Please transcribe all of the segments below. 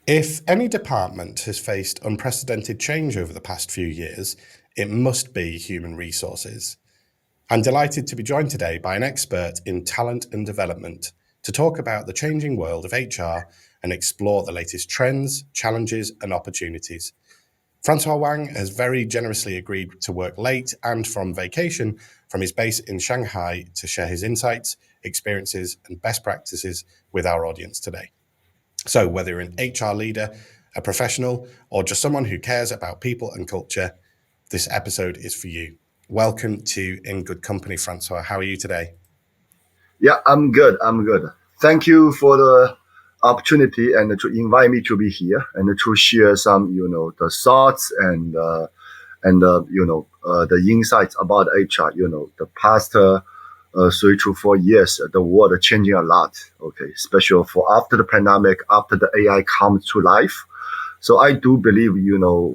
If any department has faced unprecedented change over the past few years, it must be human resources. I'm delighted to be joined today by an expert in talent and development to talk about the changing world of HR and explore the latest trends, challenges, and opportunities. Francois Wang has very generously agreed to work late and from vacation from his base in Shanghai to share his insights, experiences, and best practices with our audience today. So whether you're an HR leader, a professional, or just someone who cares about people and culture, this episode is for you. Welcome to In Good Company, Francois. How are you today? Yeah, I'm good. Thank you for the opportunity and to invite me to be here and to share some, the thoughts and the insights about HR. The past 3 to 4 years, the world is changing a lot. Okay, especially for after the pandemic, after the AI comes to life. So I do believe,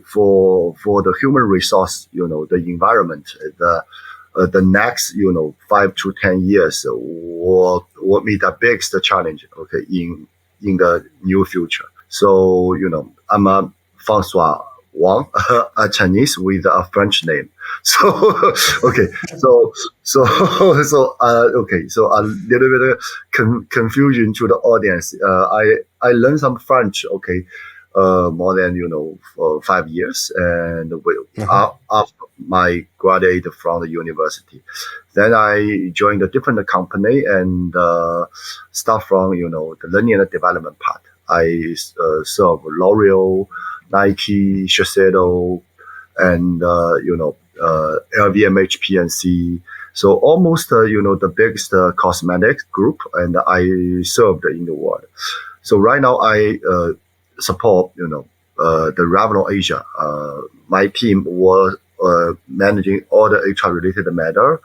for the human resource, the environment, the next, 5 to 10 years will meet the biggest challenge, okay, in the new future. So, I'm a François Wang, a Chinese with a French name. So, okay, so a little bit of confusion to the audience. I learned some French, okay, more than 5 years, and after my graduate from the university, then I joined a different company and start from the learning and development part. I serve L'Oreal, Nike, Shiseido, and LVMH, PNC. So almost the biggest cosmetics group, and I served in the world. So right now I support the Revlon Asia. My team was managing all the HR related matter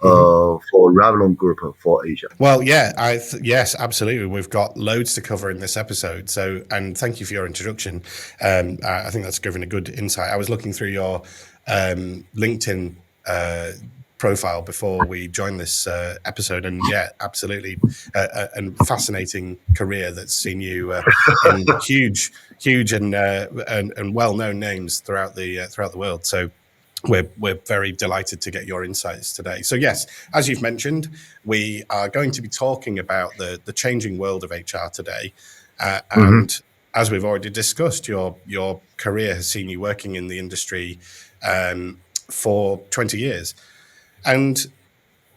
for Revlon Group for Asia. Well, yeah, yes, absolutely. We've got loads to cover in this episode. So, and thank you for your introduction. I think that's given a good insight. I was looking through your LinkedIn profile before we joined this episode, and yeah, absolutely, a fascinating career that's seen you in huge and well-known names throughout the world. So we're very delighted to get your insights today. So yes, as you've mentioned, we are going to be talking about the changing world of HR today, and as we've already discussed, your career has seen you working in the industry for 20 years. And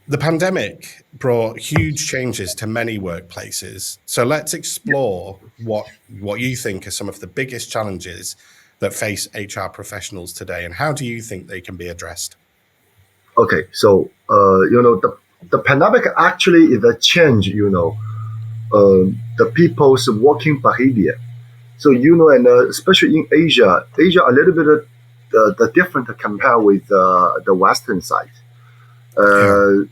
the pandemic brought huge changes to many workplaces. So let's explore what you think are some of the biggest challenges that face HR professionals today, and how do you think they can be addressed? Okay, so the pandemic actually is a change, the people's working behavior. So and especially in Asia a little bit the different compared with the Western side. When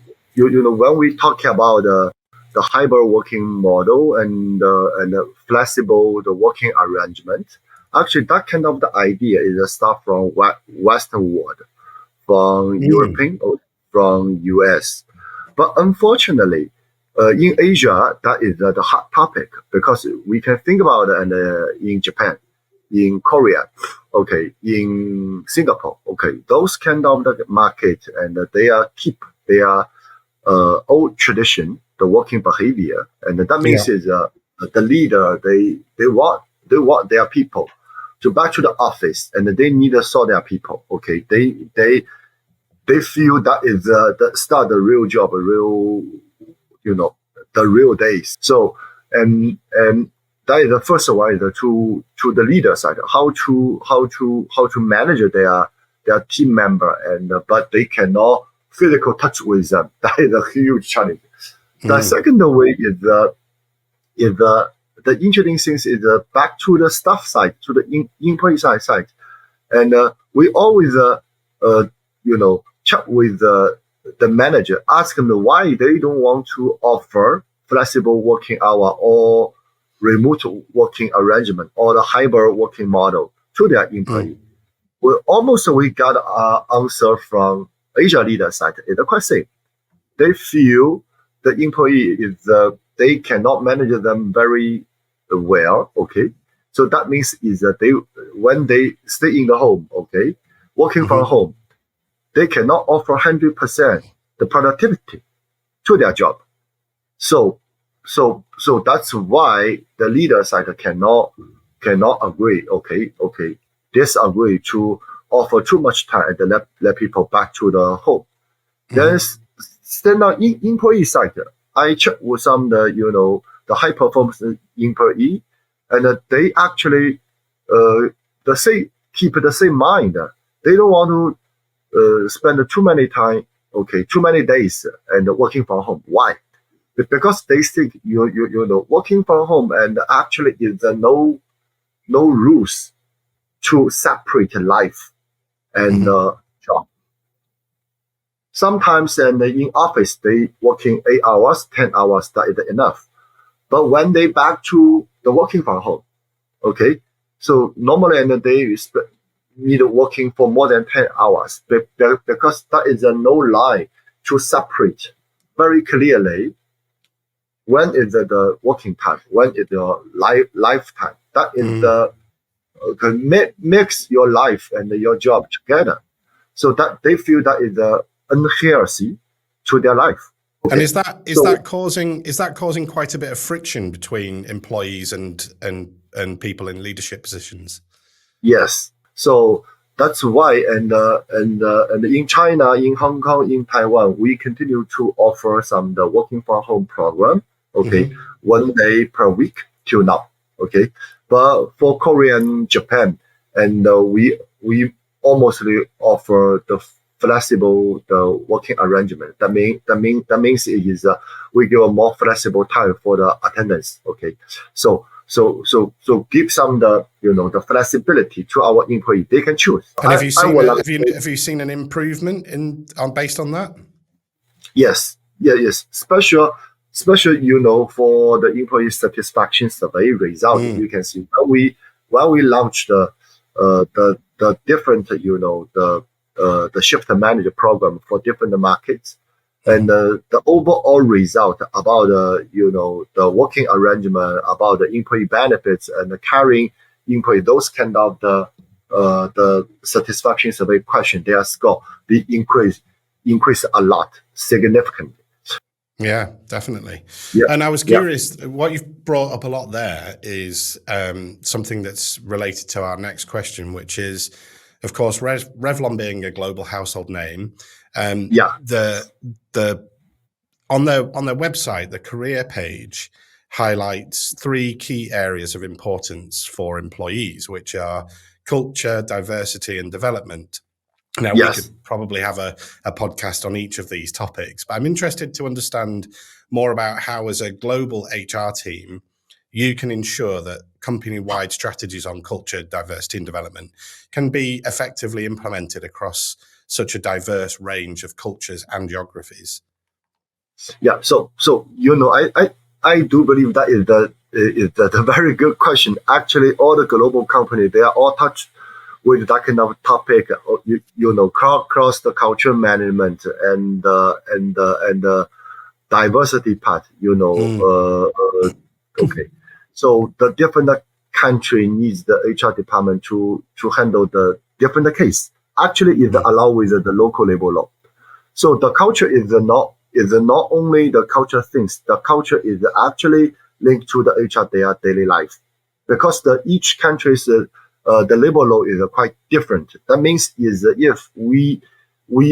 we talk about the hybrid working model and flexible the working arrangement, actually that kind of the idea is a start from Western world, from European or from US. But unfortunately, in Asia, that is the hot topic, because we can think about it in Japan, in Korea, okay, in Singapore, okay, those kind of the market, and they keep their old tradition, the working behavior, and that means is the leader they want their people to back to the office, and they need to saw their people. Okay, they feel that is the start the real job, the real days. So and that is the first one, is to the leader side, how to manage their team member, and but they cannot physical touch with them. That is a huge challenge. The second way is the interesting things is back to the staff side, to the employee side, and we always chat with the manager, ask them why they don't want to offer flexible working hour or remote working arrangement or the hybrid working model to their employee. We got an answer from Asia leader side. It's quite same. They feel the employee is they cannot manage them very well. Okay, So that means is that when they stay in the home, okay, working from Mm-hmm. home, they cannot offer 100% the productivity to their job. So that's why the leader side cannot agree. Okay, disagree to offer too much time and let people back to the home. Then Mm-hmm. stand on employee side. I checked with some the high performance employee, and they actually the same keep the same mind. They don't want to spend too many days and working from home. Why? Because they think working from home and actually is no rules to separate life and Mm-hmm. job. Sometimes and in office they working 8 hours, 10 hours, that is enough. But when they back to the working from home, okay, so normally and they need working for more than 10 hours because that is a no line to separate very clearly when is the working time, when is your lifetime. That is Mm-hmm. the mix your life and your job together. So that they feel that is unhealthy to their life. And Okay, is so that causing quite a bit of friction between employees and people in leadership positions? yes, so that's why and in China, in Hong Kong, in Taiwan, we continue to offer some the working from home program. Okay, Mm-hmm. 1 day per week till now. Okay, but for Korea and Japan, and we almost offer the flexible the working arrangement. That means it is we give a more flexible time for the attendance. Okay, so give some the flexibility to our employee. They can choose. And have you I seen would like have you seen an improvement based on that? yes, yes. Special for the employee satisfaction survey result, you Mm. can see when we launched the different the shift manager program for different markets. And Mm-hmm. the overall result about the working arrangement, about the employee benefits and the carrying employee, those kind of the satisfaction survey question, their score be increase a lot significantly. Yeah, definitely. Yeah, And I was yeah, curious, what you've brought up a lot there is something that's related to our next question, which is, of course, Revlon being a global household name. Um, yeah, the on their website, the career page highlights three key areas of importance for employees, which are culture, diversity, and development. Now, we yes. could probably have a podcast on each of these topics, but I'm interested to understand more about how, as a global HR team, you can ensure that company-wide strategies on culture, diversity, and development can be effectively implemented across such a diverse range of cultures and geographies. Yeah, so I do believe that is the very good question. Actually, all the global companies they are all touched with that kind of topic. Cross the culture management and diversity part. Mm, Okay. So the different country needs the HR department to handle the different case. Actually, it mm, allow with the local labor law. So the culture is not only the culture things. The culture is actually linked to the HR their daily life, because the each country's the labor law is quite different. That means is if we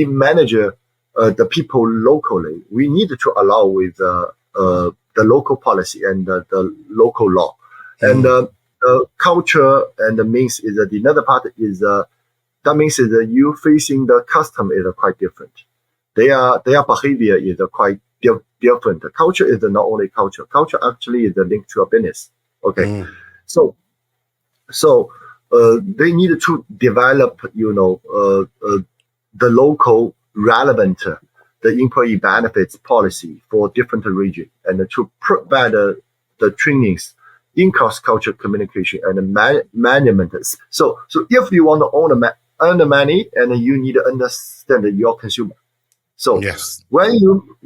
manage the people locally, we need to allow with the local policy and the local law, and mm, the culture and the means is the another part is that means is that you facing the custom is quite different. Their behavior is quite different. Culture is not only culture. Culture actually is linked to a business. Okay, mm, so they need to develop the local relevant the employee benefits policy for different region and to provide the trainings in cross cultural communication and management. So if you want to earn the money and you need to understand your consumer. So yes. when you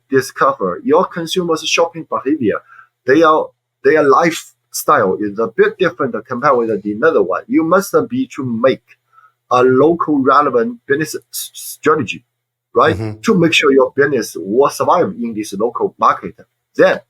discover your consumers shopping behavior, they are their lifestyle is a bit different compared with the another one. You must be to make a local relevant business strategy, right? Mm-hmm. To make sure your business will survive in this local market. Then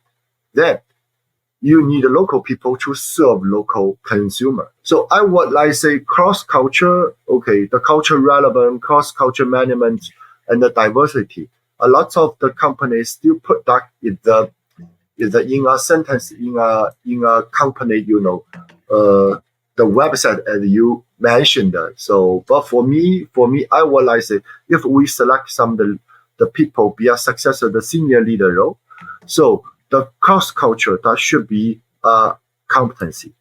you need local people to serve local consumer. So I would like say cross culture, okay, the culture relevant, cross culture management, and the diversity. A lot of the companies still put that in a sentence in a company, the website as you mentioned. So, but for me, I would like say if we select some the people be a successor, the senior leader role. So the cross culture that should be a competency.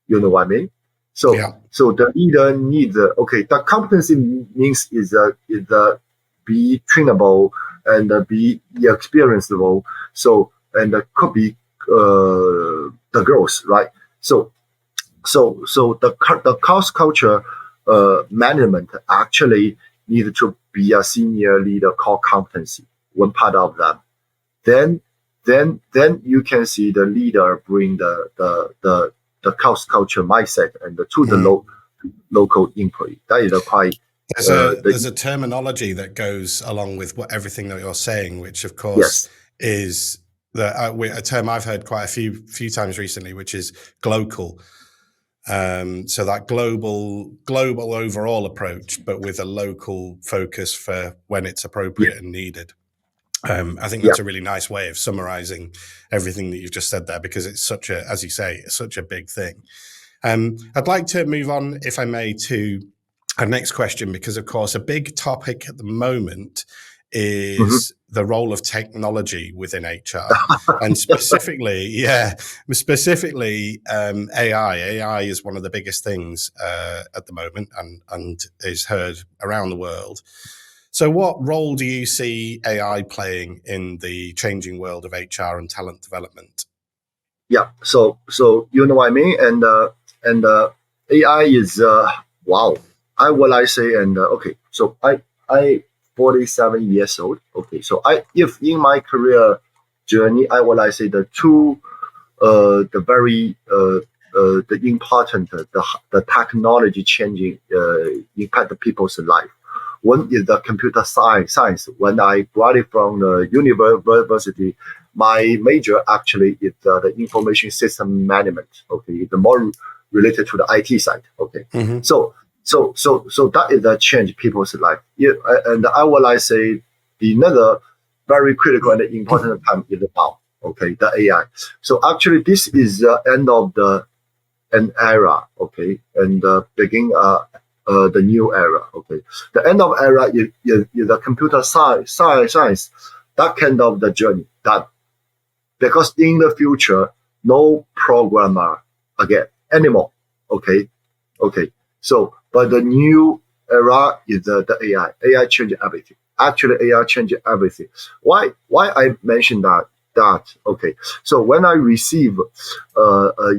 You know what I mean? So Yeah. so the leader needs the competency means is be trainable and be experienceable. So and could be the growth, right? So the cross culture management actually need to be a senior leader core competency. One part of that. Then you can see the leader bring the cross culture mindset and to the local employee. That is quite there's a terminology that goes along with everything that you're saying, which of course yes. is a term I've heard quite a few times recently, which is glocal. So that global overall approach, but with a local focus for when it's appropriate and needed. I think Yeah. that's a really nice way of summarizing everything that you've just said there, because it's such a, as you say, it's such a big thing. I'd like to move on, if I may, to our next question, because of course a big topic at the moment is the role of technology within HR, and specifically AI. AI is one of the biggest things at the moment, and is heard around the world. So what role do you see AI playing in the changing world of HR and talent development? Yeah. So you know what I mean? And AI is wow. I would like say okay. So I 47 years old. Okay. So if in my career journey I would like say the two the very the important the technology changing impact the people's life. One is the computer science. When I graduated from the university, my major actually is the information system management. Okay, it's more related to the IT side. Okay, so that is a change people's life. Yeah, and I would like say another very critical and important time is now. Okay, the AI. So actually, this is the end of an era. Okay, and begin the new era. Okay, the end of era is the computer science. That kind of the journey done, because in the future, no programmer again anymore. Okay. So, but the new era is the AI. AI changed everything. Actually, AI changed everything. Why I mentioned that? Okay. So when I receive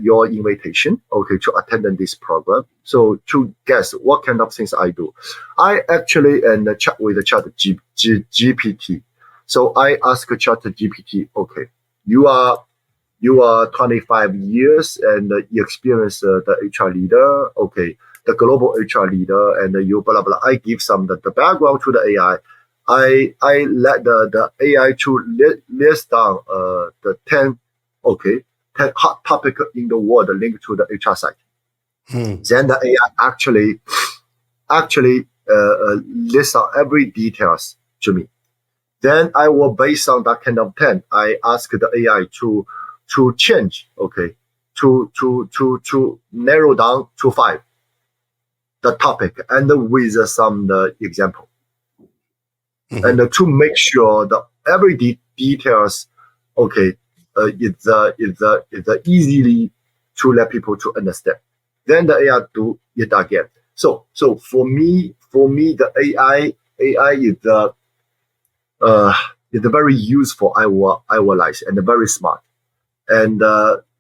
your invitation, okay, to attend this program, so to guess what kind of things I do, I actually chat with the chat GPT. So I ask chat GPT, okay, you are 25 years and you experience the HR leader, okay, the global HR leader, and you blah blah. I give some the background to the AI. I let the AI to list down the 10 hot topic in the world linked to the HR side. Then the AI actually lists out every details to me. Then I will, based on that kind of 10, I ask the AI to change, okay, to narrow down to 5 the topic and with some example. And to make sure that every details, okay, it's easily to let people to understand. Then the AI do it again. So for me, the AI is very useful. I will like, and very smart, and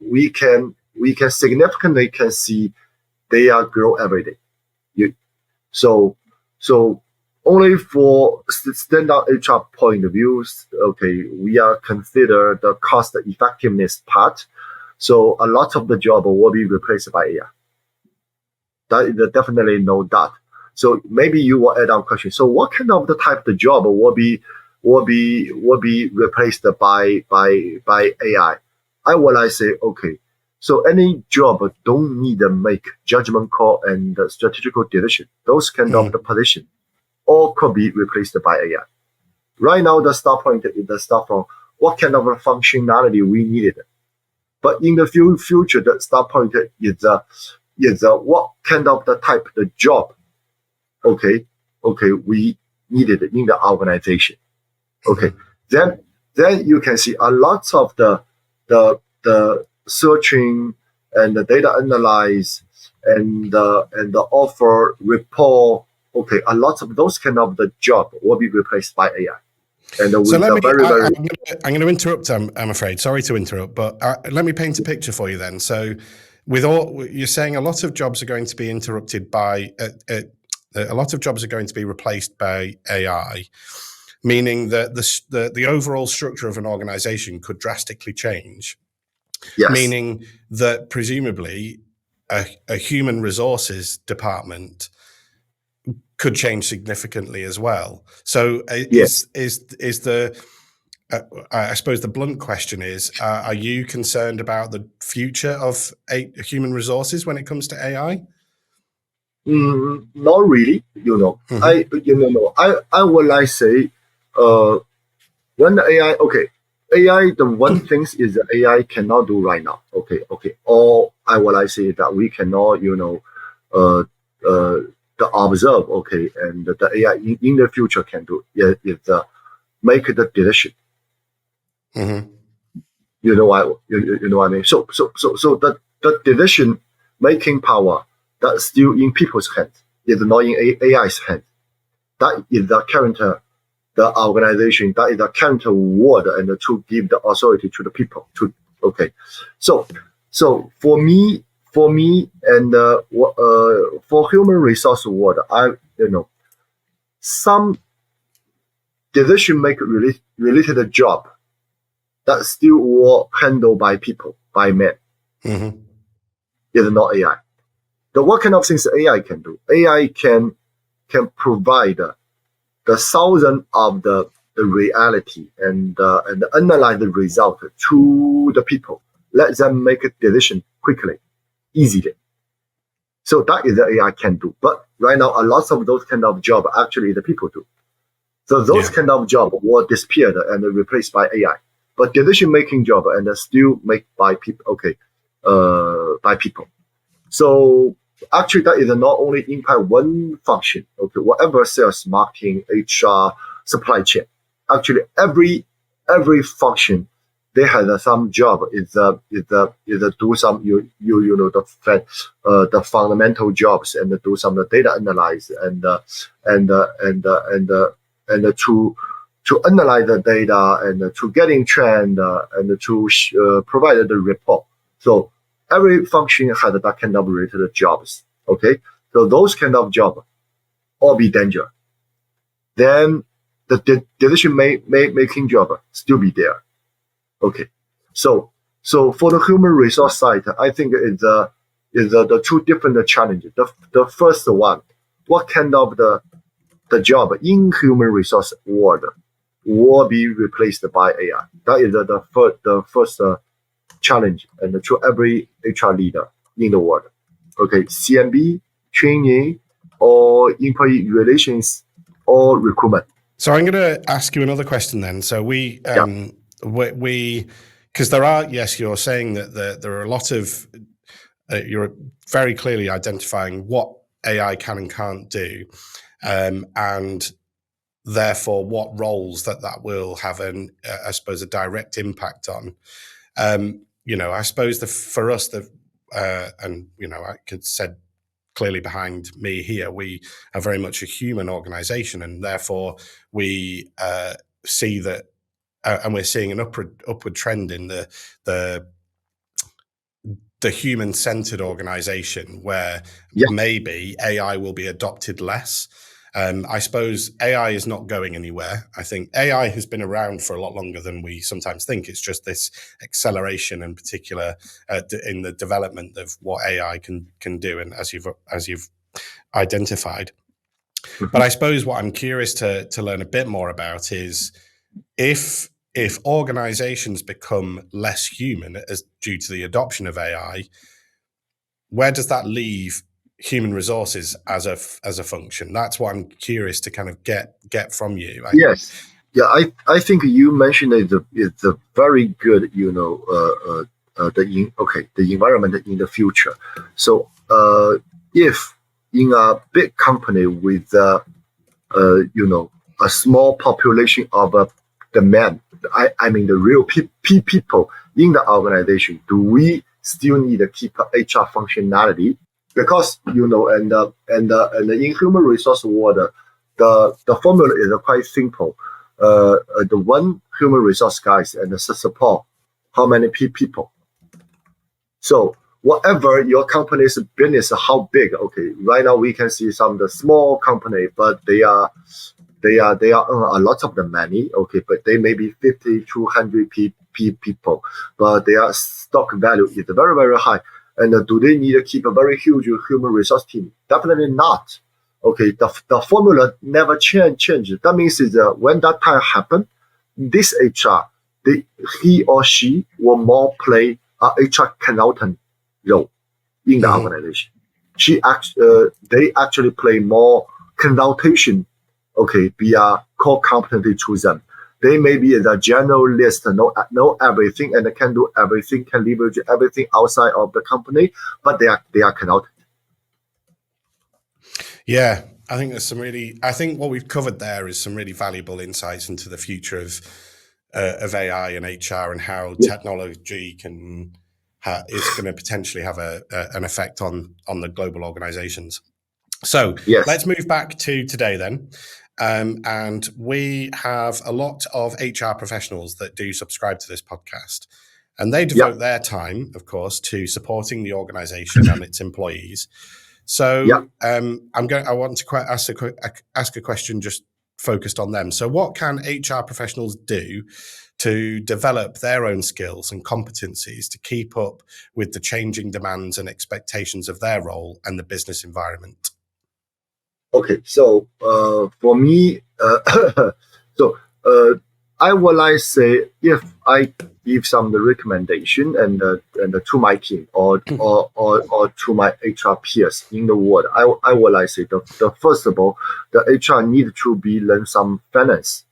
we can significantly can see they are grow every day. So only for standard HR point of view, okay, we are consider the cost effectiveness part. So a lot of the job will be replaced by AI. That is definitely no doubt. So maybe you will add on question. So what kind of the type of job will be replaced by AI? I will say, okay, so any job don't need to make judgment call and strategical decision. Those kind of the position all could be replaced by AI. Right now, the start point is the start from what kind of functionality we needed. But in the future, the start point is what kind of the type of the job, okay, we needed in the organization. Okay, then you can see a lot of the searching and the data analyze and the offer report. Okay, a lot of those kind of the job will be replaced by AI. And so I'm going to interrupt. I'm afraid. Sorry to interrupt, but let me paint a picture for you then. So, with all you're saying, a lot of jobs are going to be interrupted by a lot of jobs are going to be replaced by AI, meaning that the overall structure of an organization could drastically change. Yes. Meaning that presumably a human resources department could change significantly as well. So is the I suppose the blunt question is, are you concerned about the future of human resources when it comes to AI? Not really, I would like say, when the AI, AI, the one thing is that AI cannot do right now. Okay. Or I would like say that we cannot, the observe, and the AI in the future can do is make the decision. You know what I mean? So the decision making power that's still in people's hands. It's not in AI's hands. That is the character, the organization. That is the character word, and to give the authority to the people. So for me, and for human resource word, some decision make related job that still were handled by people, by men. Is not AI. The what kind of things AI can do? AI can provide the thousand of the reality and analyze the result to the people. Let them make a decision quickly, easily. So that is the AI can do. But right now, a lot of those kind of job actually the people do. So those kind of job were disappeared and replaced by AI. But decision making job and still made by people. By people. So actually, that is not only impact one function. Whatever sales, marketing, HR, supply chain. Actually, every function they have some job is do some the fundamental jobs and do some data analyze and to analyze the data and to getting trend and to provide the report. So every function has that kind of related jobs. So those kind of job all be danger. Then the decision making job still be there. So for the human resource side, I think it's the two different challenges. The first one, what kind of the job in human resource world will be replaced by AI? That is the first challenge and to every HR leader in the world. CMB, training, or employee relations, or recruitment. So I'm going to ask you another question then. So we because there are, yes, you're saying that there are a lot of, you're very clearly identifying what AI can and can't do, and therefore what roles that will have I suppose, a direct impact on. I suppose for us, and I could said clearly behind me here, we are very much a human organization, and therefore we see that, and we're seeing an upward trend in the human-centered organization where maybe AI will be adopted less. I suppose AI is not going anywhere. I think AI has been around for a lot longer than we sometimes think. It's just this acceleration, in particular, in the development of what AI can do, and as you've identified. But I suppose what I'm curious to learn a bit more about is if organizations become less human as due to the adoption of AI, where does that leave human resources as a function? That's what I'm curious to kind of get from you. Yes. Yeah, I think you mentioned it's a very good, the environment in the future. So if in a big company with a small population of the men, I mean the real people in the organization, do we still need to keep HR functionality? Because and in human resource world, the formula is quite simple. The one human resource guys and the support how many people. So whatever your company's business, how big? Okay, right now we can see some of the small company, but they are a lot of the money. Okay, but they may be 50 to 100 people, but their stock value is very very high. And do they need to keep a very huge human resource team? Definitely not. Okay, the formula never change. That means is when that time happen, this HR, he or she will more play a HR consultant role in the organization. They actually play more consultation. Okay, be a core competency to them. They may be the generalist, know everything and can do everything, can leverage everything outside of the company, but they are consultant. Yeah, I think I think what we've covered there is some really valuable insights into the future of AI and HR and how technology is going to potentially have an effect on the global organizations. So let's move back to today then. And we have a lot of HR professionals that do subscribe to this podcast. And they devote their time, of course, to supporting the organization and its employees. So I want to ask a question just focused on them. So what can HR professionals do to develop their own skills and competencies to keep up with the changing demands and expectations of their role and the business environment? Okay, so for me, I would like to say if I give some recommendation and to my team or to my HR peers in the world, I would like to say the first of all, the HR need to learn some finance.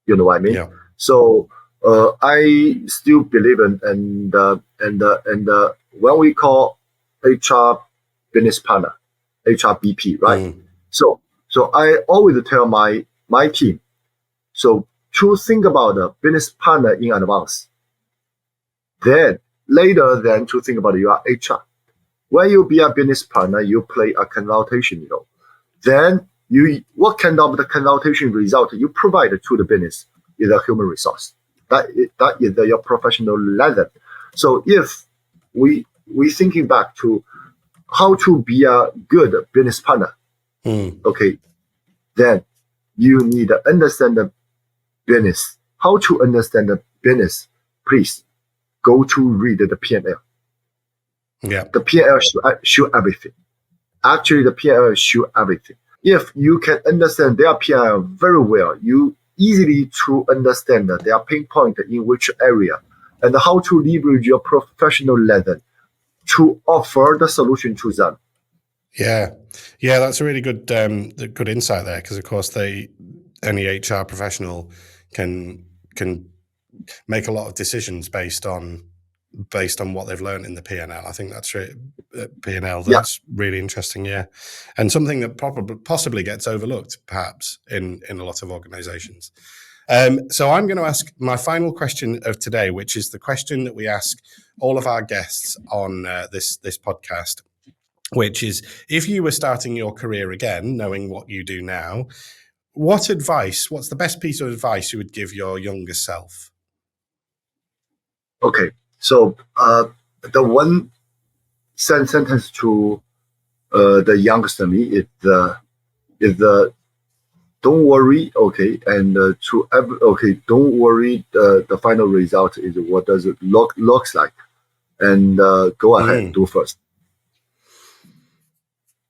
You know what I mean? Yeah. So I still believe in when we call HR business partner, HRBP, right? So I always tell my team, so to think about the business partner in advance, then later than to think about your HR. When you be a business partner, you play a consultation, Then what kind of the consultation result you provide to the business is a human resource. That is your professional level. So if we thinking back to how to be a good business partner, okay, then you need to understand the business. How to understand the business? Please go to read the P&L. Yeah, the P&L show everything. Actually, the P&L show everything. If you can understand their P&L very well, you easily to understand their pain point in which area and how to leverage your professional level to offer the solution to them. Yeah, that's a really good insight there, because of course any HR professional can make a lot of decisions based on what they've learned in the P&L. I think that's P&L. That's really interesting. Yeah, and something that possibly gets overlooked perhaps in a lot of organizations. So I'm going to ask my final question of today, which is the question that we ask all of our guests on this podcast, which is, if you were starting your career again, knowing what you do now, what's the best piece of advice you would give your younger self? Okay, so the one sentence to the youngest me is is don't worry, okay, and don't worry. The final result is what does it looks like, and go ahead, do first.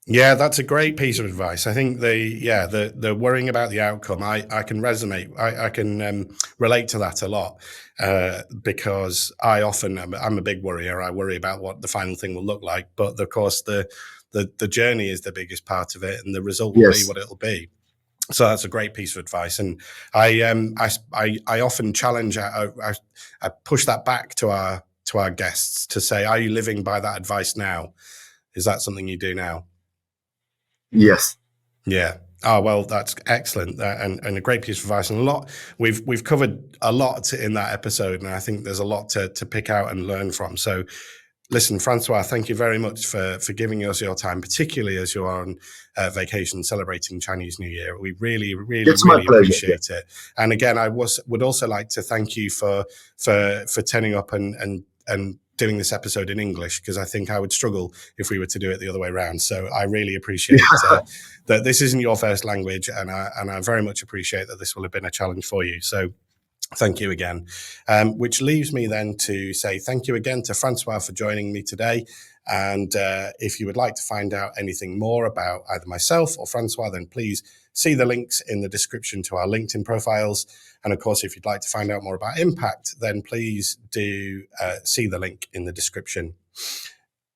Yeah, that's a great piece of advice. I think the worrying about the outcome, I can resonate. I can relate to that a lot because I'm a big worrier. I worry about what the final thing will look like, but of course the journey is the biggest part of it, and the result will be Yes, what it'll be. So that's a great piece of advice, and I often challenge. I push that back to our guests to say, "Are you living by that advice now? Is that something you do now?" yes, Yeah. Oh well, that's excellent, and a great piece of advice, and a lot we've covered a lot in that episode, and I think there's a lot to pick out and learn from. So, listen, Francois, thank you very much for giving us your time, particularly as you're on vacation celebrating Chinese New Year. We really, really, it's my really pleasure. Yeah. appreciate it. And again, would also like to thank you for turning up and doing this episode in English, because I think I would struggle if we were to do it the other way around. So I really appreciate that this isn't your first language, and I very much appreciate that this will have been a challenge for you. So thank you again. Which leaves me then to say thank you again to Francois for joining me today. And if you would like to find out anything more about either myself or Francois, then please see the links in the description to our LinkedIn profiles. And of course, if you'd like to find out more about Impact, then please do see the link in the description.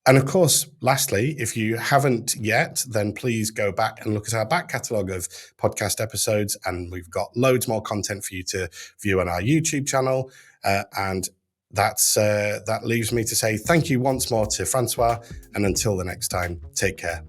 And of course, lastly, if you haven't yet, then please go back and look at our back catalogue of podcast episodes. And we've got loads more content for you to view on our YouTube channel. And that leaves me to say thank you once more to Francois. And until the next time, take care.